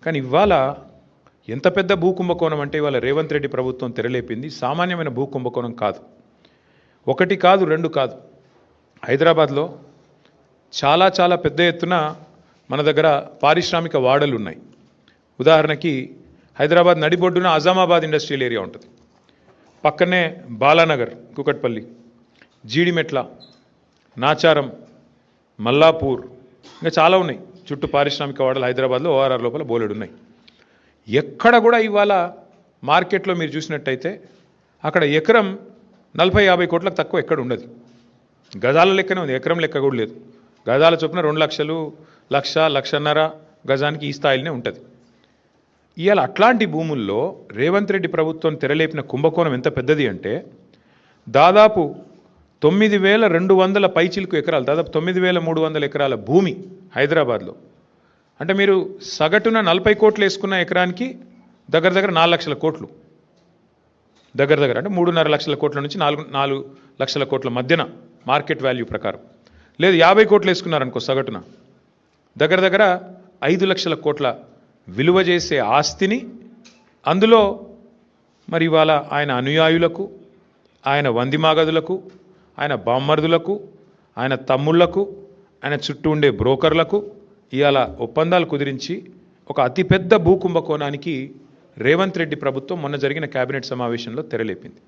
కానీ ఇవాళ ఎంత పెద్ద భూ కుంభకోణం అంటే ఇవాళ రేవంత్ రెడ్డి ప్రభుత్వం తెరలేపింది సామాన్యమైన భూ కుంభకోణం కాదు. ఒకటి కాదు, రెండు కాదు. హైదరాబాద్లో చాలా చాలా పెద్ద ఎత్తున మన దగ్గర పారిశ్రామిక వాడలు ఉన్నాయి. ఉదాహరణకి హైదరాబాద్ నడిబొడ్డున అజామాబాద్ ఇండస్ట్రియల్ ఏరియా ఉంటుంది. పక్కనే బాలానగర్, కూకట్పల్లి, జీడిమెట్ల, నాచారం, మల్లాపూర్, ఇంకా చాలా ఉన్నాయి. చుట్టూ పారిశ్రామిక వాడలు హైదరాబాద్లో ఓఆర్ఆర్ లోపల బోలెడు ఉన్నాయి. ఎక్కడ కూడా ఇవాళ మార్కెట్లో మీరు చూసినట్టయితే అక్కడ ఎకరం 40-50 కోట్లకు తక్కువ ఎక్కడ ఉండదు. గజాల లెక్కనే ఉంది, ఎకరం లెక్క కూడా లేదు. గజాల చొప్పున 2 లక్షలు, 1,00,000-1,50,000 గజానికి ఈ స్థాయిలోనే ఉంటుంది. ఇవాళ అట్లాంటి భూముల్లో రేవంత్ రెడ్డి ప్రభుత్వం తెరలేపిన కుంభకోణం ఎంత పెద్దది అంటే దాదాపు 9,200 పైచిలకు ఎకరాలు, దాదాపు 9,300 ఎకరాల భూమి హైదరాబాద్లో. అంటే మీరు సగటున 40 కోట్లు వేసుకున్న ఎకరానికి దగ్గర దగ్గర 4 లక్షల కోట్లు, దగ్గర దగ్గర అంటే 3.5 లక్షల కోట్ల నుంచి 4 లక్షల కోట్ల మధ్యన మార్కెట్ వాల్యూ ప్రకారం. లేదు 50 కోట్లు వేసుకున్నారనుకో సగటున, దగ్గర దగ్గర 5 లక్షల కోట్ల విలువ చేసే ఆస్తిని అందులో మరి ఇవాళ ఆయన అనుయాయులకు, ఆయన వందిమాగదులకు, ఆయన బామ్మర్దులకు, ఆయన తమ్ముళ్లకు, ఆయన చుట్టూ ఉండే బ్రోకర్లకు ఇవాళ ఒప్పందాలు కుదిరించి ఒక అతిపెద్ద భూ కుంభకోణానికి రేవంత్ రెడ్డి ప్రభుత్వం మొన్న జరిగిన కేబినెట్ సమావేశంలో తెరలేపింది.